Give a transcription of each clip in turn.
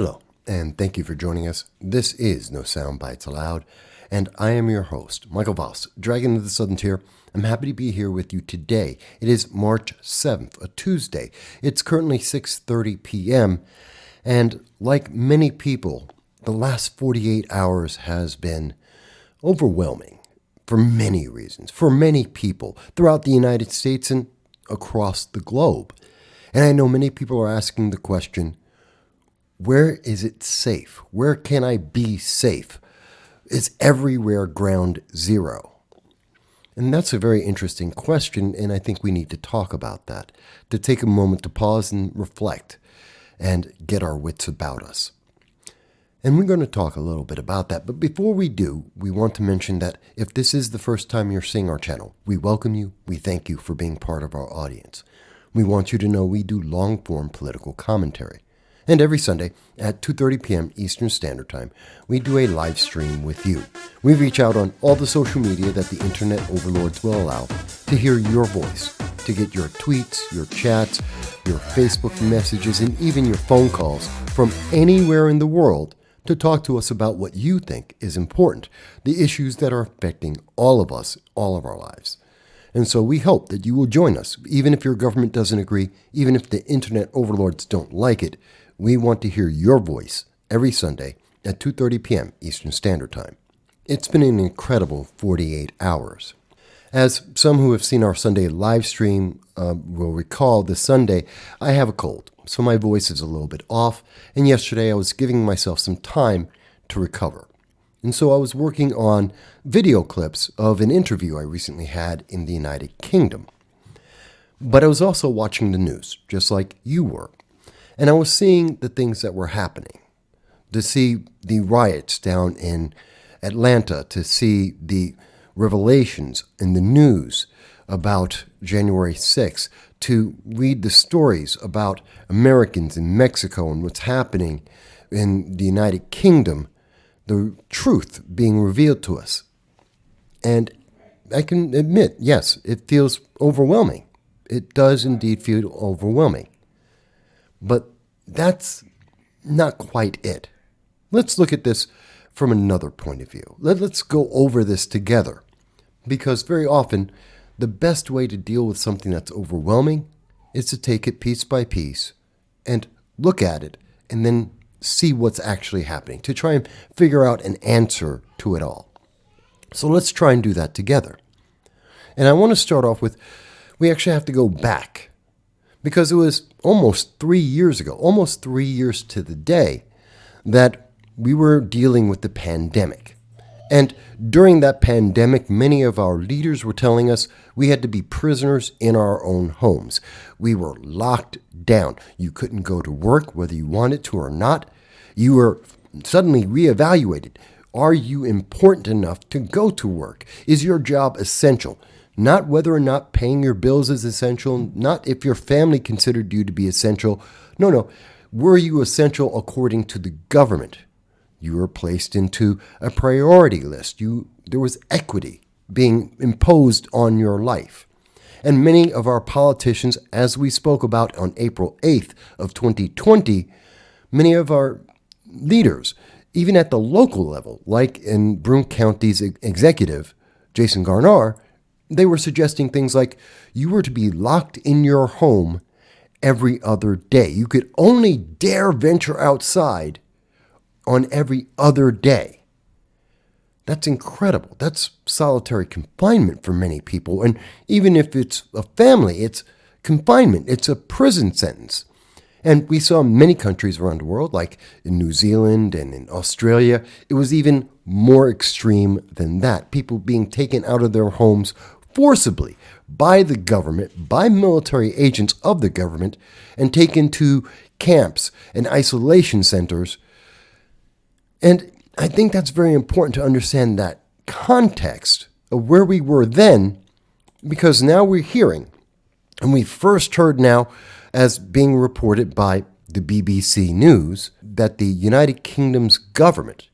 Hello, and thank you for joining us. This is No Soundbites Allowed, and I am your host, Michael Voss, Dragon of the Southern Tier. I'm happy to be here with you today. It is March 7th, a Tuesday. It's currently 6:30 p.m., and like many people, the last 48 hours has been overwhelming for many reasons, for many people throughout the United States and across the globe. And I know many people are asking the question, where is it safe? Where can I be safe? Is everywhere ground zero? And that's a very interesting question, and I think we need to talk about that, to take a moment to pause and reflect and get our wits about us. And we're going to talk a little bit about that. But before we do, we want to mention that if this is the first time you're seeing our channel, we welcome you. We thank you for being part of our audience. We want you to know we do long-form political commentary. And every Sunday at 2:30 p.m. Eastern Standard Time, we do a live stream with you. We reach out on all the social media that the internet overlords will allow to hear your voice, to get your tweets, your chats, your Facebook messages, and even your phone calls from anywhere in the world to talk to us about what you think is important, the issues that are affecting all of us, all of our lives. And so we hope that you will join us, even if your government doesn't agree, even if the internet overlords don't like it. We want to hear your voice every Sunday at 2:30 p.m. Eastern Standard Time. It's been an incredible 48 hours. As some who have seen our Sunday live stream will recall, this Sunday I have a cold, so my voice is a little bit off, and yesterday I was giving myself some time to recover. And so I was working on video clips of an interview I recently had in the United Kingdom. But I was also watching the news, just like you were. And I was seeing the things that were happening, to see the riots down in Atlanta, to see the revelations in the news about January 6th, to read the stories about Americans in Mexico and what's happening in the United Kingdom, the truth being revealed to us. And I can admit, yes, it feels overwhelming. It does indeed feel overwhelming. But that's not quite it. Let's look at this from another point of view. Let's go over this together. Because very often, the best way to deal with something that's overwhelming is to take it piece by piece and look at it and then see what's actually happening, to try and figure out an answer to it all. So let's try and do that together. And I want to start off with, we actually have to go back. Because it was almost 3 years ago, almost 3 years to the day, that we were dealing with the pandemic. And during that pandemic, many of our leaders were telling us we had to be prisoners in our own homes. We were locked down. You couldn't go to work whether you wanted to or not. You were suddenly reevaluated. Are you important enough to go to work? Is your job essential? Not whether or not paying your bills is essential, not if your family considered you to be essential. No. Were you essential according to the government? You were placed into a priority list. There was equity being imposed on your life. And many of our politicians, as we spoke about on April 8th of 2020, many of our leaders, even at the local level, like in Broome County's executive, Jason Garnar, they were suggesting things like you were to be locked in your home every other day. You could only dare venture outside on every other day. That's incredible. That's solitary confinement for many people. And even if it's a family, it's confinement. It's a prison sentence. And we saw many countries around the world, like in New Zealand and in Australia, it was even more extreme than that. People being taken out of their homes forcibly by the government, by military agents of the government, and taken to camps and isolation centers. And I think that's very important to understand that context of where we were then, because now we're hearing, and we first heard now as being reported by the BBC News, that the United Kingdom's government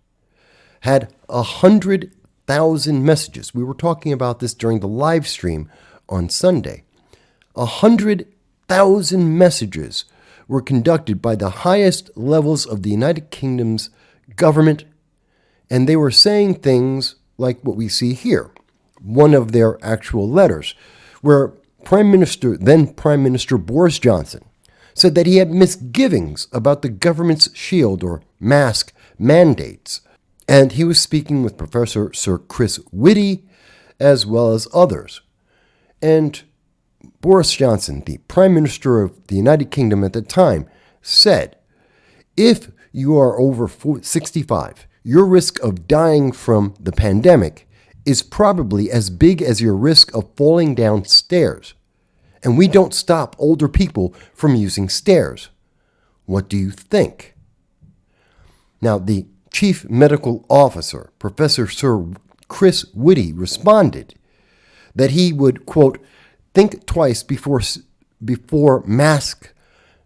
had 100,000 messages. We were talking about this during the live stream on Sunday. 100,000 messages were conducted by the highest levels of the United Kingdom's government, and they were saying things like what we see here, one of their actual letters, where then Prime Minister Boris Johnson said that he had misgivings about the government's shield or mask mandates. And he was speaking with Professor Sir Chris Whitty, as well as others. And Boris Johnson, the Prime Minister of the United Kingdom at the time, said, if you are over 65, your risk of dying from the pandemic is probably as big as your risk of falling down stairs. And we don't stop older people from using stairs. What do you think? Now, the Chief Medical Officer, Professor Sir Chris Whitty, responded that he would, quote, think twice before mask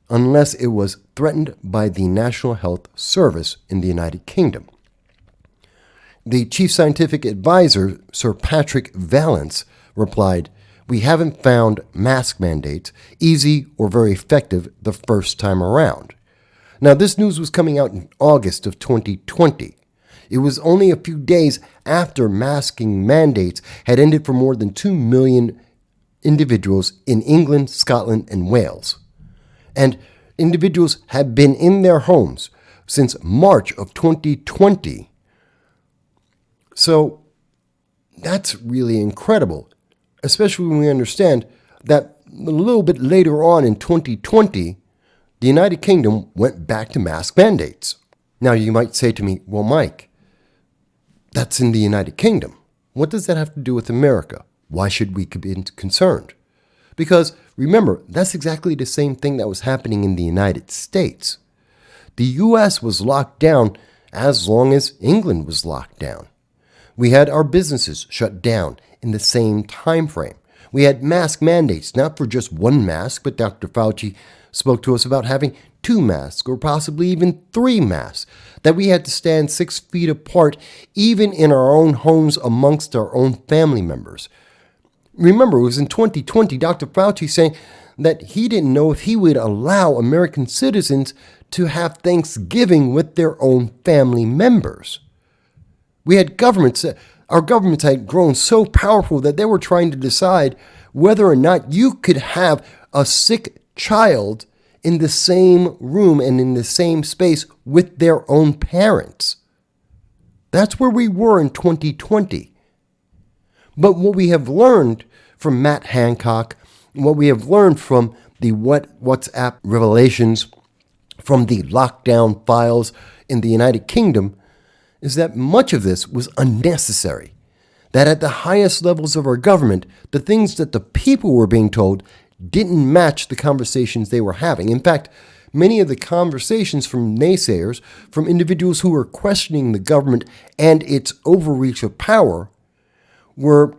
unless it was threatened by the National Health Service in the United Kingdom. The Chief Scientific Advisor, Sir Patrick Vallance, replied, we haven't found mask mandates easy or very effective the first time around. Now, this news was coming out in August of 2020. It was only a few days after masking mandates had ended for more than 2 million individuals in England, Scotland, and Wales. And individuals had been in their homes since March of 2020. So that's really incredible, especially when we understand that a little bit later on in 2020, the United Kingdom went back to mask mandates. Now, you might say to me, well, Mike, that's in the United Kingdom. What does that have to do with America? Why should we be concerned? Because remember, that's exactly the same thing that was happening in the United States. The U.S. was locked down as long as England was locked down. We had our businesses shut down in the same time frame. We had mask mandates, not for just one mask, but Dr. Fauci spoke to us about having 2 masks or possibly even 3 masks, that we had to stand 6 feet apart even in our own homes amongst our own family members. Remember, it was in 2020, Dr. Fauci saying that he didn't know if he would allow American citizens to have Thanksgiving with their own family members. We had our governments had grown so powerful that they were trying to decide whether or not you could have a sick child in the same room and in the same space with their own parents. That's where we were in 2020. But what we have learned from Matt Hancock, what we have learned from the WhatsApp revelations, from the lockdown files in the United Kingdom, is that much of this was unnecessary. That at the highest levels of our government, the things that the people were being told didn't match the conversations they were having. In fact, many of the conversations from naysayers, from individuals who were questioning the government and its overreach of power, were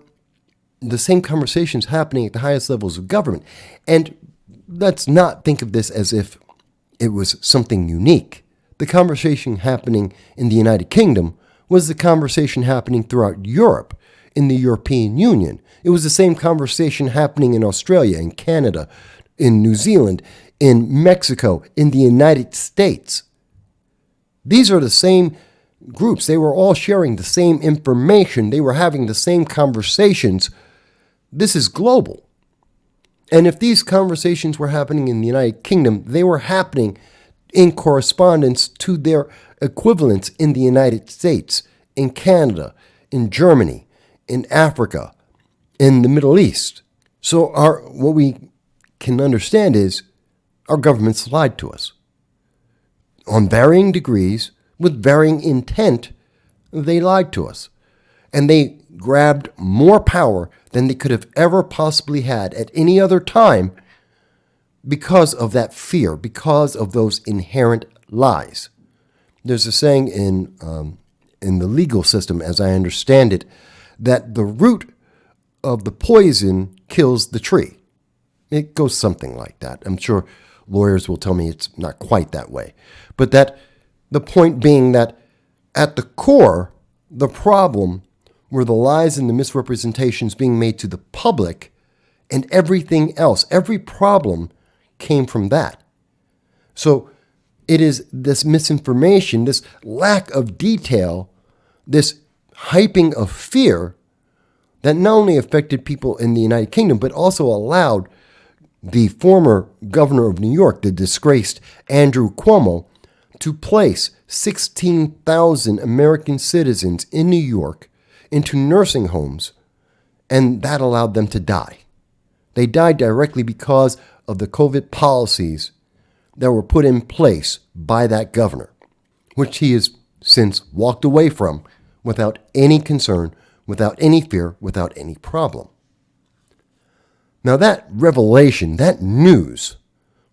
the same conversations happening at the highest levels of government. And let's not think of this as if it was something unique. The conversation happening in the United Kingdom was the conversation happening throughout Europe, in the European Union. It was the same conversation happening in Australia, in Canada, in New Zealand, in Mexico, in the United States. These are the same groups. They were all sharing the same information. They were having the same conversations. This is global. And if these conversations were happening in the United Kingdom, they were happening in correspondence to their equivalents in the United States, in Canada, in Germany, in Africa, in the Middle East. So what we can understand is our governments lied to us. On varying degrees, with varying intent, they lied to us. And they grabbed more power than they could have ever possibly had at any other time because of that fear, because of those inherent lies. There's a saying in the legal system, as I understand it, that the root of the poison kills the tree. It goes something like that. I'm sure lawyers will tell me it's not quite that way. But that the point being that at the core, the problem were the lies and the misrepresentations being made to the public, and everything else, every problem came from that. So it is this misinformation, this lack of detail, this hyping of fear that not only affected people in the United Kingdom, but also allowed the former governor of New York, the disgraced Andrew Cuomo, to place 16,000 American citizens in New York into nursing homes, and that allowed them to die. They died directly because of the COVID policies that were put in place by that governor, which he has since walked away from without any concern, without any fear, without any problem. Now that revelation, that news,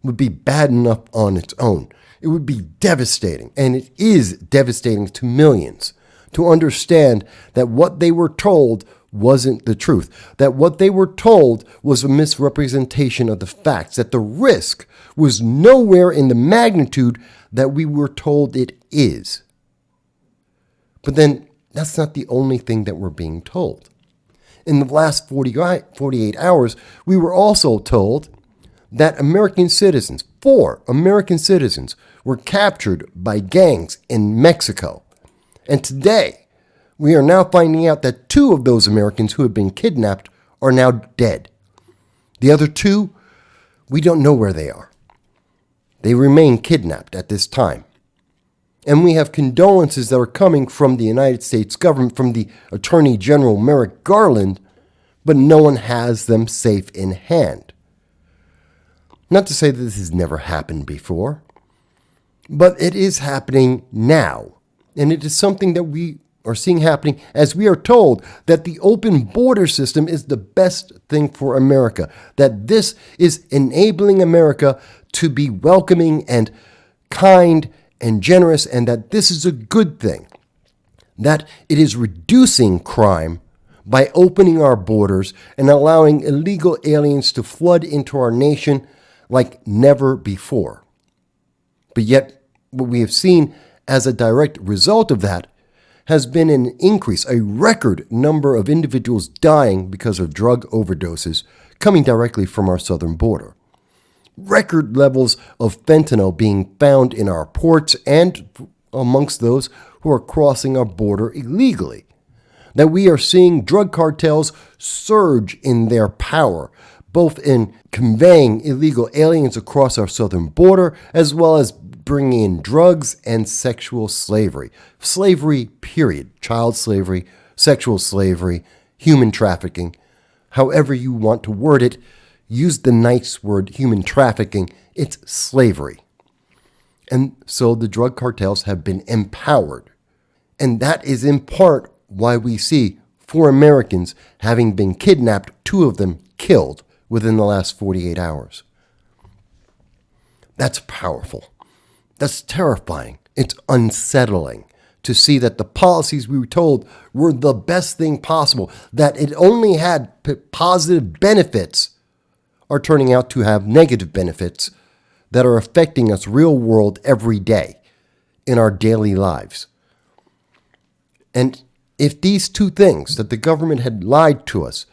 would be bad enough on its own. It would be devastating, and it is devastating to millions to understand that what they were told wasn't the truth, that what they were told was a misrepresentation of the facts, that the risk was nowhere in the magnitude that we were told it is. But then that's not the only thing that we're being told. In the last 48 hours, we were also told that American citizens, 4 American citizens, were captured by gangs in Mexico. And today, we are now finding out that 2 of those Americans who had been kidnapped are now dead. The other 2, we don't know where they are. They remain kidnapped at this time. And we have condolences that are coming from the United States government, from the Attorney General Merrick Garland, but no one has them safe in hand. Not to say that this has never happened before, but it is happening now. And it is something that we are seeing happening as we are told that the open border system is the best thing for America, that this is enabling America to be welcoming and kind and generous, and that this is a good thing, that it is reducing crime by opening our borders and allowing illegal aliens to flood into our nation like never before. But yet, what we have seen as a direct result of that has been an increase, a record number of individuals dying because of drug overdoses coming directly from our southern border. Record levels of fentanyl being found in our ports and amongst those who are crossing our border illegally. That we are seeing drug cartels surge in their power, both in conveying illegal aliens across our southern border, as well as bringing in drugs and sexual slavery. Slavery, period. Child slavery, sexual slavery, human trafficking. However you want to word it, use the nice word human trafficking. It's slavery. And so the drug cartels have been empowered. And that is in part why we see 4 Americans having been kidnapped, 2 of them killed within the last 48 hours. That's powerful. That's terrifying. It's unsettling to see that the policies we were told were the best thing possible, that it only had positive benefits, are turning out to have negative benefits that are affecting us real world every day in our daily lives. And if these 2 things, that the government had lied to us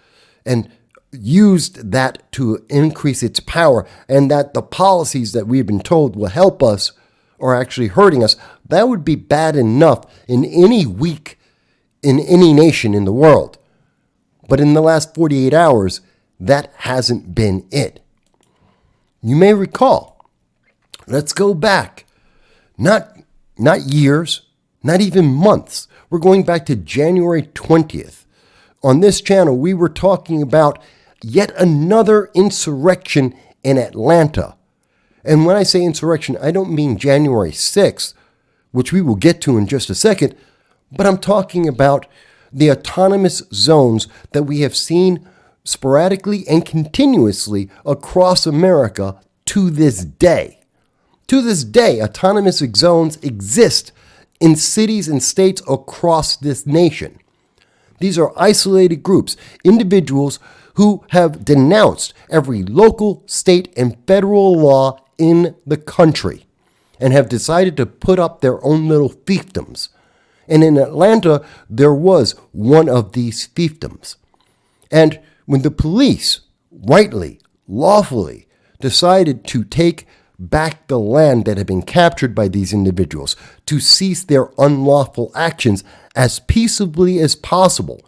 and used that to increase its power, and that the policies that we've been told will help us are actually hurting us, that would be bad enough in any week in any nation in the world. But in the last 48 hours, that hasn't been it. You may recall, let's go back, not years, not even months. We're going back to January 20th. On this channel, we were talking about yet another insurrection in Atlanta. And when I say insurrection, I don't mean January 6th, which we will get to in just a second, but I'm talking about the autonomous zones that we have seen sporadically and continuously across America to this day. To this day, autonomous zones exist in cities and states across this nation. These are isolated groups, individuals who have denounced every local, state, and federal law in the country and have decided to put up their own little fiefdoms. And in Atlanta, there was one of these fiefdoms. And when the police, rightly, lawfully, decided to take back the land that had been captured by these individuals, to cease their unlawful actions as peaceably as possible.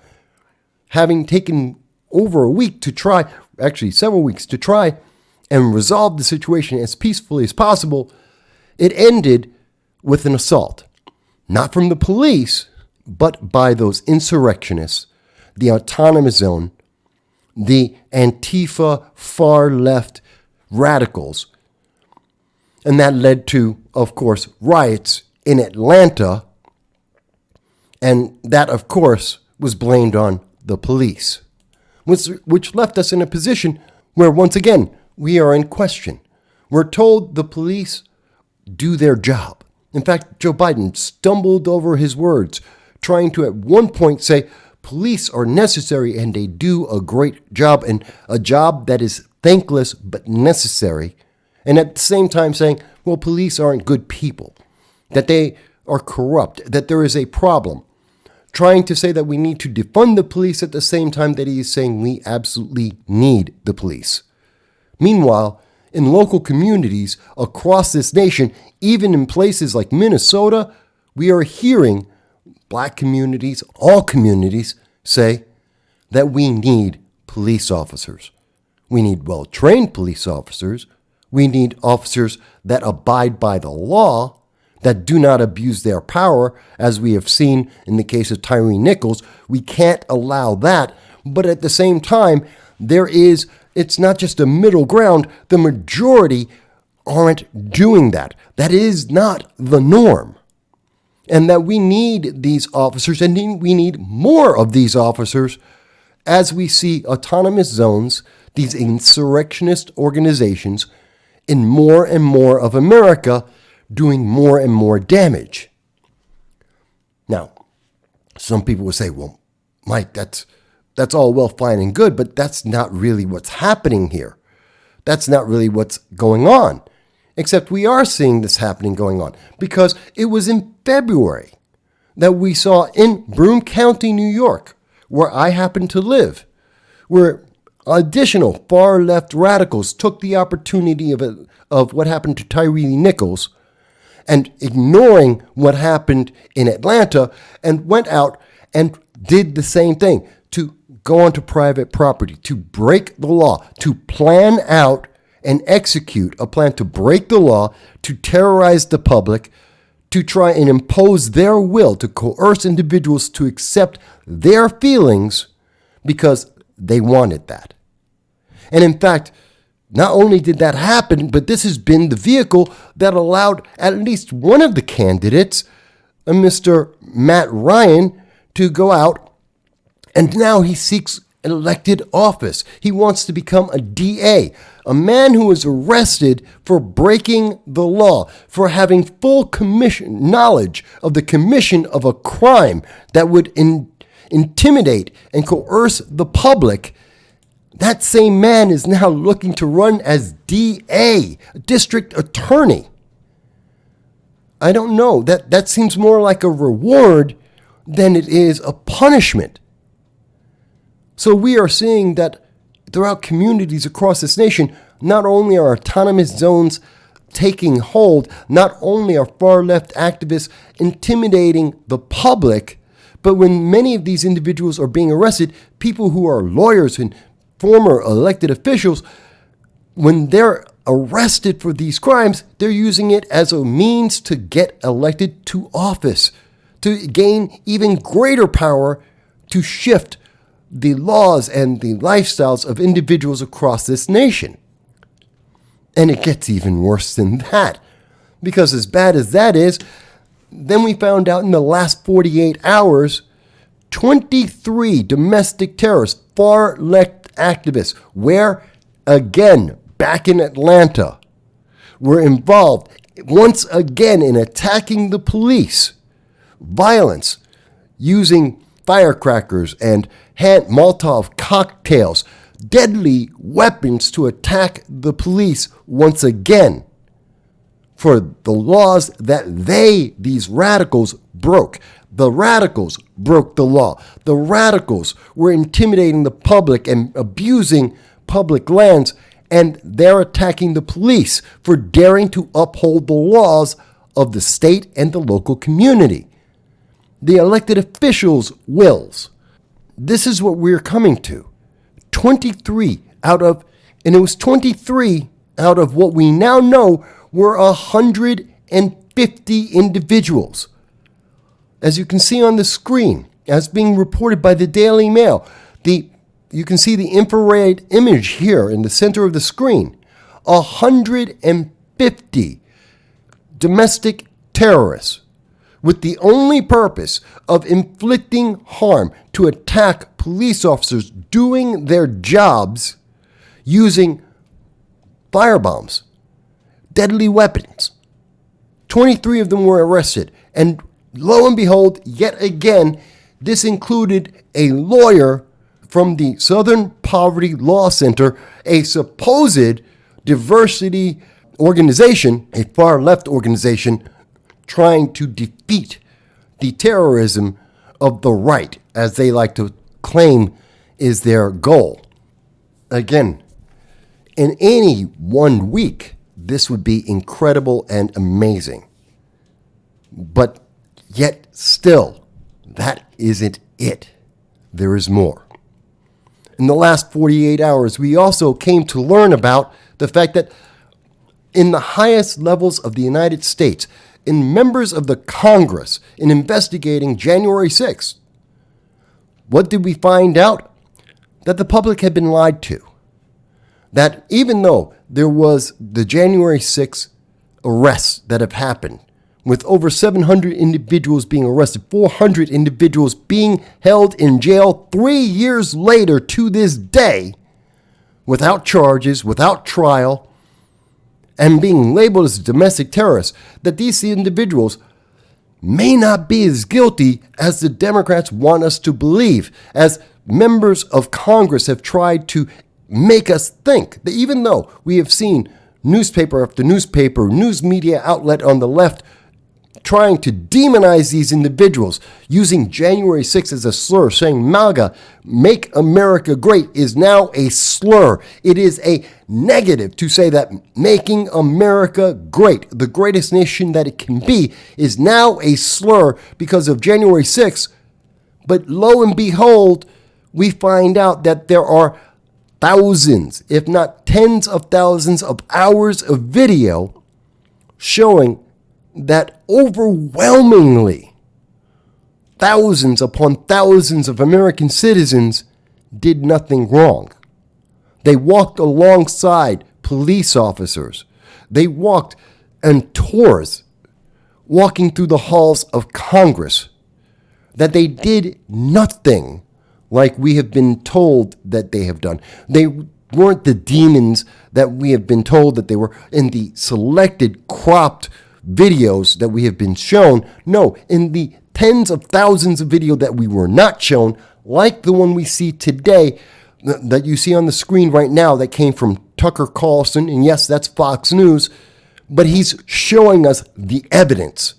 Having taken over a week to try, actually several weeks to try and resolve the situation as peacefully as possible, it ended with an assault. Not from the police, but by those insurrectionists, the autonomous zone, the ANTIFA far-left radicals. And that led to, of course, riots in Atlanta. And that, of course, was blamed on the police, which left us in a position where, once again, we are in question. We're told the police do their job. In fact, Joe Biden stumbled over his words, trying to at one point say police are necessary and they do a great job, and a job that is thankless but necessary. And at the same time saying, well, police aren't good people, that they are corrupt, that there is a problem. Trying to say that we need to defund the police at the same time that he is saying we absolutely need the police. Meanwhile, in local communities across this nation, even in places like Minnesota, we are hearing Black communities, all communities, say that we need police officers. We need well-trained police officers. We need officers that abide by the law, that do not abuse their power, as we have seen in the case of Tyre Nichols. We can't allow that. But at the same time, it's not just a middle ground. The majority aren't doing that. That is not the norm. And that we need these officers, and we need more of these officers as we see autonomous zones, these insurrectionist organizations, in more and more of America doing more and more damage. Now, some people will say, well, Mike, that's all well, fine and good, but that's not really what's happening here. That's not really what's going on. Except we are seeing this going on, because it was in February that we saw in Broome County, New York, where I happen to live, where additional far-left radicals took the opportunity of what happened to Tyre Nichols and ignoring what happened in Atlanta, and went out and did the same thing, to go onto private property, to break the law, to plan out and execute a plan to break the law, to terrorize the public, to try and impose their will, to coerce individuals to accept their feelings because they wanted that. And in fact, not only did that happen, but this has been the vehicle that allowed at least one of the candidates, Mr. Matt Ryan, to go out, and now he seeks elected office. He wants to become a DA, a man who was arrested for breaking the law, for having full knowledge of the commission of a crime that would intimidate and coerce the public. That same man is now looking to run as DA, district attorney. I don't know. That seems more like a reward than it is a punishment. So we are seeing that throughout communities across this nation, not only are autonomous zones taking hold, not only are far-left activists intimidating the public, but when many of these individuals are being arrested, people who are lawyers and former elected officials, when they're arrested for these crimes, they're using it as a means to get elected to office, to gain even greater power to shift the laws and the lifestyles of individuals across this nation. And it gets even worse than that, because as bad as that is, then we found out in the last 48 hours, 23 domestic terrorists, far-left activists, where, again, back in Atlanta, were involved once again in attacking the police, violence, using firecrackers and Molotov cocktails, deadly weapons to attack the police once again for the laws that these radicals broke. The radicals broke the law. The radicals were intimidating the public and abusing public lands, and they're attacking the police for daring to uphold the laws of the state and the local community, the elected officials' wills. This is what we're coming to. 23 out of what we now know were 150 individuals. As you can see on the screen, as being reported by the Daily Mail, you can see the infrared image here in the center of the screen. 150 domestic terrorists with the only purpose of inflicting harm to attack police officers doing their jobs using firebombs, deadly weapons. 23 of them were arrested. And lo and behold, yet again, this included a lawyer from the Southern Poverty Law Center, a supposed diversity organization, a far-left organization, trying to defeat the terrorism of the right, as they like to claim is their goal. Again, in any 1 week, this would be incredible and amazing. But yet still, that isn't it. There is more. In the last 48 hours, we also came to learn about the fact that in the highest levels of the United States, in members of the Congress, in investigating January 6th, what did we find out? That the public had been lied to. That even though there was the January 6th arrests that have happened, with over 700 individuals being arrested, 400 individuals being held in jail 3 years later to this day, without charges, without trial, and being labeled as domestic terrorists, that these individuals may not be as guilty as the Democrats want us to believe, as members of Congress have tried to make us think that even though we have seen newspaper after newspaper, news media outlet on the left trying to demonize these individuals, using January 6th as a slur, saying MAGA, make America great, is now a slur. It is a negative to say that making America great, the greatest nation that it can be, is now a slur because of January 6th. But lo and behold, we find out that there are thousands, if not tens of thousands of hours of video showing that overwhelmingly thousands upon thousands of American citizens did nothing wrong. They walked alongside police officers. They walked on tours, walking through the halls of Congress, that they did nothing like we have been told that they have done. They weren't the demons that we have been told that they were in the selected, cropped videos that we have been shown. No, in the tens of thousands of video that we were not shown, like the one we see today, that you see on the screen right now, that came from Tucker Carlson, and yes, that's Fox News, but he's showing us the evidence.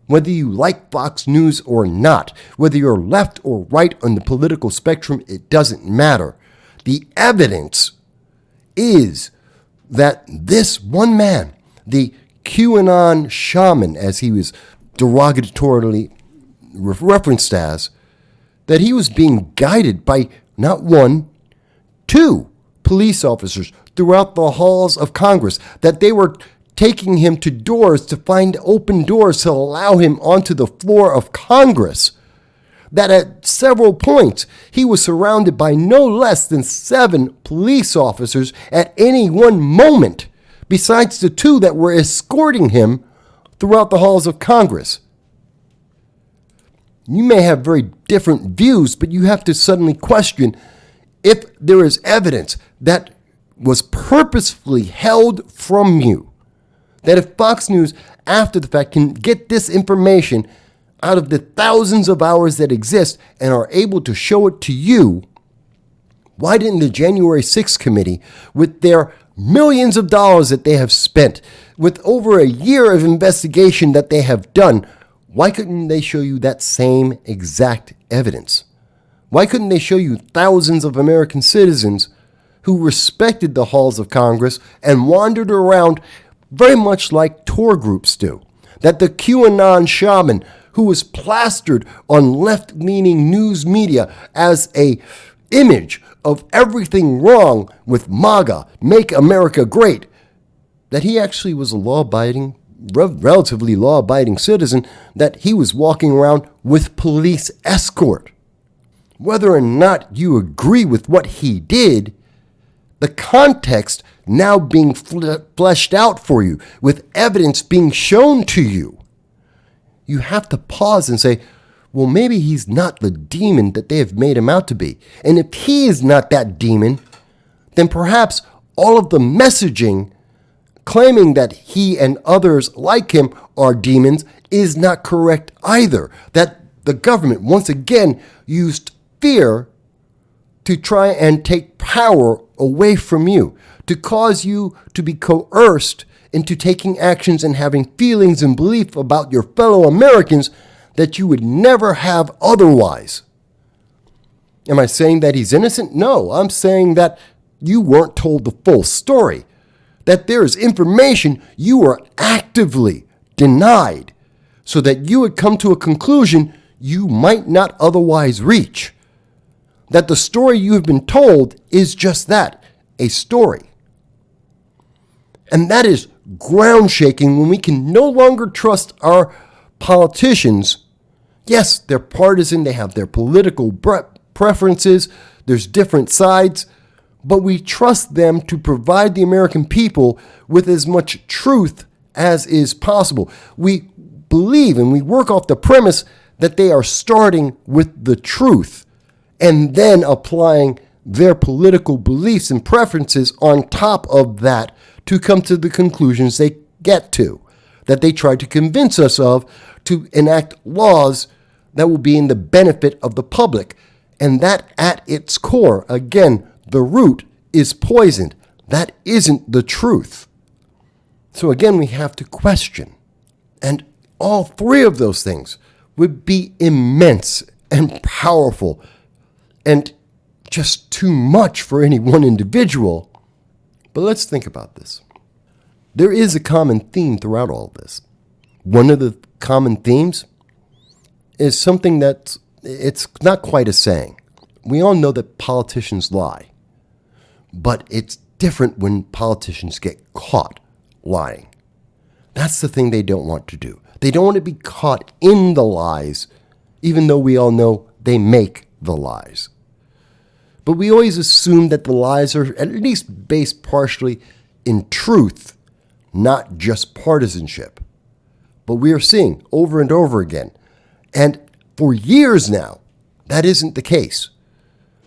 Whether you like Fox News or not, whether you're left or right on the political spectrum, it doesn't matter. The evidence is that this one man, the QAnon shaman, as he was derogatorily referenced as, that he was being guided by not one, two police officers throughout the halls of Congress, that they were taking him to doors to find open doors to allow him onto the floor of Congress, that at several points he was surrounded by no less than 7 police officers at any one moment, besides the 2 that were escorting him throughout the halls of Congress. You may have very different views, but you have to suddenly question if there is evidence that was purposefully held from you. That if Fox News, after the fact, can get this information out of the thousands of hours that exist and are able to show it to you, why didn't the January 6th committee, with their millions of dollars that they have spent, with over a year of investigation that they have done, why couldn't they show you that same exact evidence? Why couldn't they show you thousands of American citizens who respected the halls of Congress and wandered around very much like tour groups do. That the QAnon shaman who was plastered on left-leaning news media as a image of everything wrong with MAGA, Make America Great, that he actually was a law-abiding, relatively law-abiding citizen, that he was walking around with police escort. Whether or not you agree with what he did, the context now being fleshed out for you, with evidence being shown to you, you have to pause and say, well, maybe he's not the demon that they have made him out to be. And if he is not that demon, then perhaps all of the messaging claiming that he and others like him are demons is not correct either. That the government once again used fear to try and take power away from you, to cause you to be coerced into taking actions and having feelings and belief about your fellow Americans that you would never have otherwise. Am I saying that he's innocent? No, I'm saying that you weren't told the full story, that there is information you were actively denied so that you would come to a conclusion you might not otherwise reach. That the story you have been told is just that, a story. And that is ground shaking when we can no longer trust our politicians. Yes, they're partisan, they have their political preferences, there's different sides, but we trust them to provide the American people with as much truth as is possible. We believe and we work off the premise that they are starting with the truth and then applying their political beliefs and preferences on top of that to come to the conclusions they get to, that they try to convince us of, to enact laws that will be in the benefit of the public. And that at its core, again, the root is poisoned. That isn't the truth. So again, we have to question. And all three of those things would be immense and powerful and just too much for any one individual. But let's think about this. There is a common theme throughout all of this. One of the common themes is something that's, it's not quite a saying. We all know that politicians lie, but it's different when politicians get caught lying. That's the thing they don't want to do. They don't want to be caught in the lies, even though we all know they make the lies. But we always assume that the lies are at least based partially in truth, not just partisanship. But we are seeing over and over again, and for years now, that isn't the case.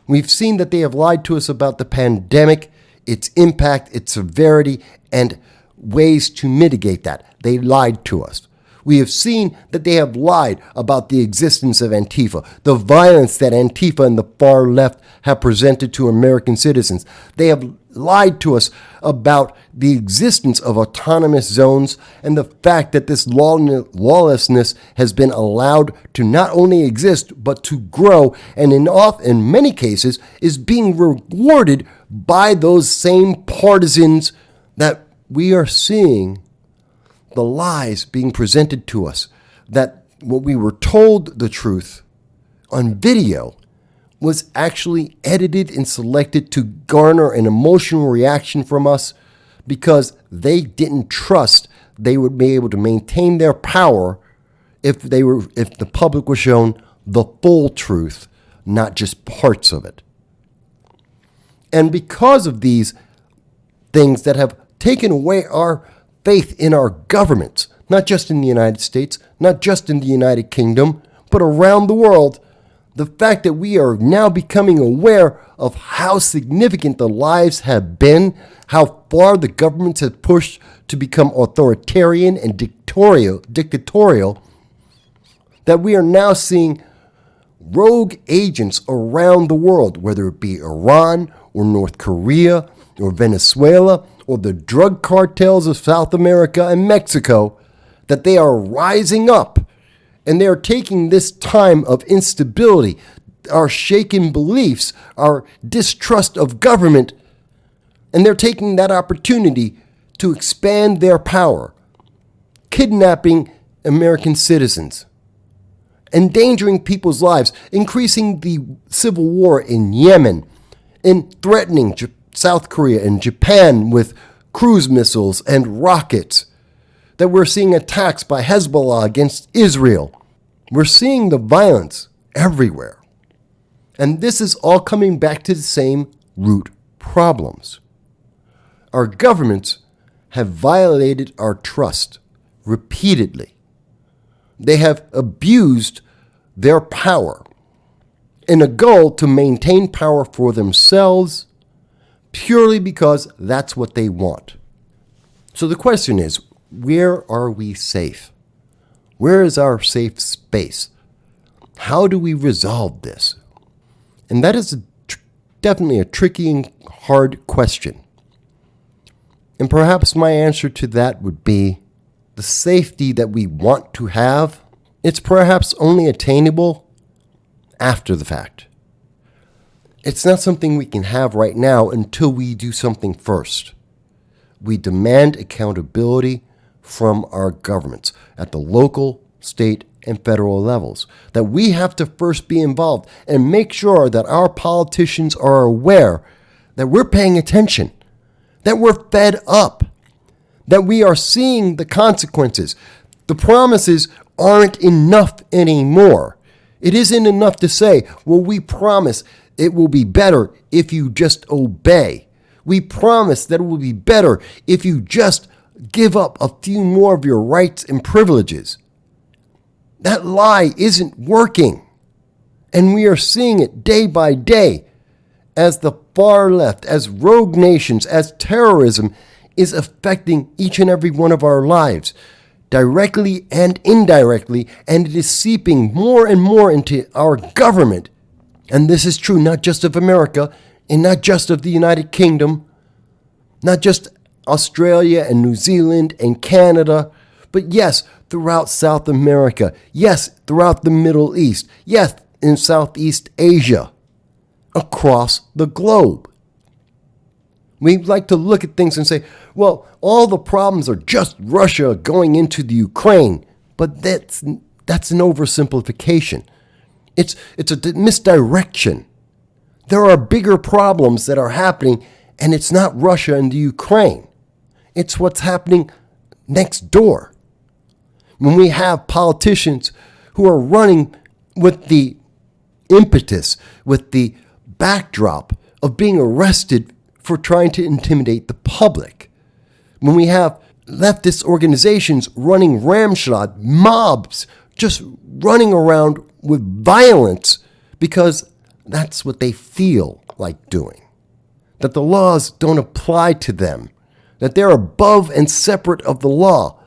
We've seen that they have lied to us about the pandemic, its impact, its severity, and ways to mitigate that. They lied to us. We have seen that they have lied about the existence of ANTIFA, the violence that ANTIFA and the far left have presented to American citizens. They have lied to us about the existence of autonomous zones and the fact that this lawlessness has been allowed to not only exist, but to grow, and in many cases is being rewarded by those same partisans that we are seeing the lies being presented to us, that what we were told the truth on video was actually edited and selected to garner an emotional reaction from us because they didn't trust they would be able to maintain their power if the public was shown the full truth, not just parts of it. And because of these things that have taken away our faith in our governments, not just in the United States, not just in the United Kingdom, but around the world, the fact that we are now becoming aware of how significant the lies have been, how far the governments have pushed to become authoritarian and dictatorial, that we are now seeing rogue agents around the world, whether it be Iran or North Korea or Venezuela or the drug cartels of South America and Mexico, that they are rising up and they are taking this time of instability, our shaken beliefs, our distrust of government, And they're taking that opportunity to expand their power, kidnapping American citizens, endangering people's lives, increasing the civil war in Yemen, and threatening South Korea and Japan with cruise missiles and rockets, that we're seeing attacks by Hezbollah against Israel. We're seeing the violence everywhere. And this is all coming back to the same root problems. Our governments have violated our trust repeatedly. They have abused their power in a goal to maintain power for themselves purely because that's what they want. So the question is, where are we safe? Where is our safe space? How do we resolve this? And that is definitely a tricky and hard question. And perhaps my answer to that would be the safety that we want to have, it's perhaps only attainable after the fact. It's not something we can have right now until we do something first. We demand accountability from our governments at the local, state, and federal levels. That we have to first be involved and make sure that our politicians are aware that we're paying attention, that we're fed up, that we are seeing the consequences. The promises aren't enough anymore. It isn't enough to say, well, we promise it will be better if you just obey. We promise that it will be better if you just give up a few more of your rights and privileges. That lie isn't working. And we are seeing it day by day as the far left, as rogue nations, as terrorism is affecting each and every one of our lives, directly and indirectly, and it is seeping more and more into our government. And this is true not just of America, and not just of the United Kingdom, not just Australia and New Zealand and Canada, but yes, throughout South America, yes, throughout the Middle East, yes, in Southeast Asia, across the globe. We like to look at things and say, well, all the problems are just Russia going into the Ukraine. But that's an oversimplification. It's a misdirection. There are bigger problems that are happening, and it's not Russia and the Ukraine. It's what's happening next door. When we have politicians who are running with the impetus, with the backdrop of being arrested for trying to intimidate the public. When we have leftist organizations running ramshot mobs, just running around with violence because that's what they feel like doing. That the laws don't apply to them. That they're above and separate of the law.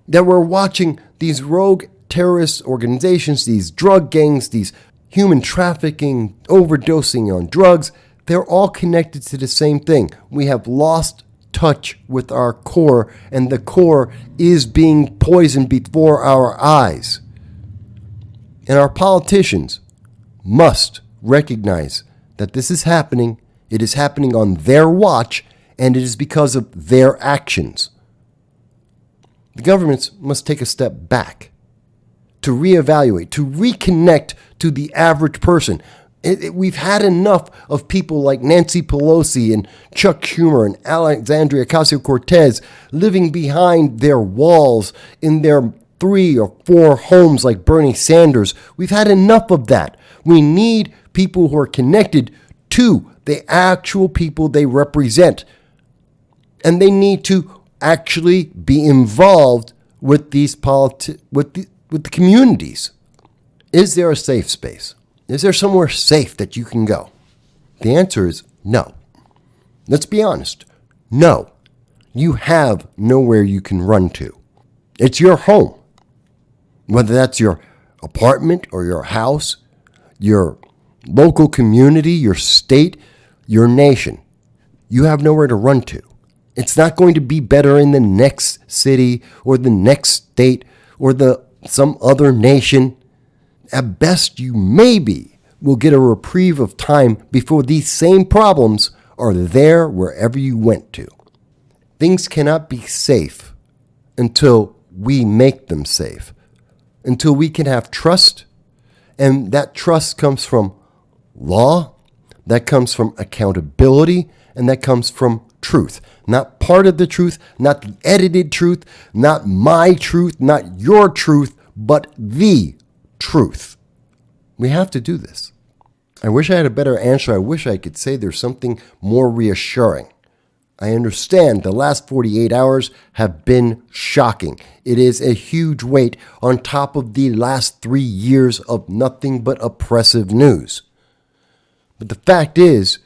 That we're watching these rogue terrorist organizations, these drug gangs, these human trafficking, overdosing on drugs, they're all connected to the same thing. We have lost touch with our core, and the core is being poisoned before our eyes. And our politicians must recognize that this is happening. It is happening on their watch, and it is because of their actions. The governments must take a step back to reevaluate, to reconnect to the average person. We've had enough of people like Nancy Pelosi and Chuck Schumer and Alexandria Ocasio-Cortez living behind their walls in their 3 or 4 homes like Bernie Sanders. We've had enough of that. We need people who are connected to the actual people they represent. And they need to actually be involved with these with the communities. Is there a safe space? Is there somewhere safe that you can go? The answer is no. Let's be honest. No. You have nowhere you can run to. It's your home. Whether that's your apartment or your house, your local community, your state, your nation. You have nowhere to run to. It's not going to be better in the next city or the next state or some other nation. At best, you maybe will get a reprieve of time before these same problems are there wherever you went to. Things cannot be safe until we make them safe, until we can have trust, and that trust comes from law, that comes from accountability, and that comes from truth. Not part of the truth, not the edited truth, not my truth, not your truth, but the truth. We have to do this. I wish I had a better answer. I wish I could say there's something more reassuring. I understand the last 48 hours have been shocking. It is a huge weight on top of the last 3 years of nothing but oppressive news. But the fact is,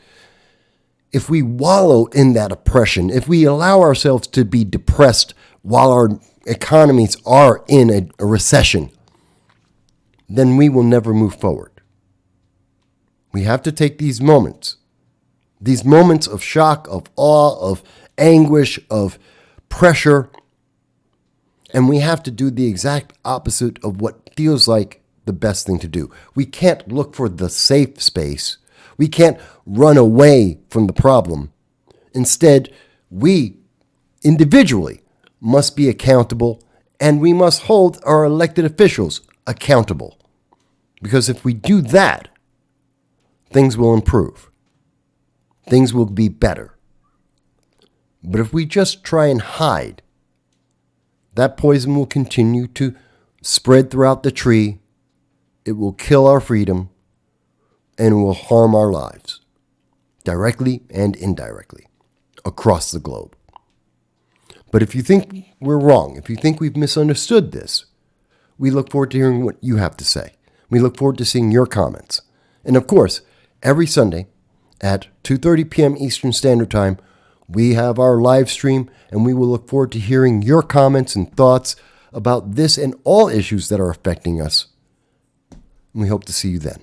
if we wallow in that oppression, if we allow ourselves to be depressed while our economies are in a recession, then we will never move forward. We have to take these moments of shock, of awe, of anguish, of pressure, and we have to do the exact opposite of what feels like the best thing to do. We can't look for the safe space. We can't run away from the problem. Instead, we individually must be accountable, and we must hold our elected officials accountable. Because if we do that, things will improve. Things will be better. But if we just try and hide, that poison will continue to spread throughout the tree. It will kill our freedom, and it will harm our lives, directly and indirectly, across the globe. But if you think we're wrong, if you think we've misunderstood this, we look forward to hearing what you have to say. We look forward to seeing your comments. And of course, every Sunday at 2:30 p.m. Eastern Standard Time, we have our live stream, and we will look forward to hearing your comments and thoughts about this and all issues that are affecting us. And we hope to see you then.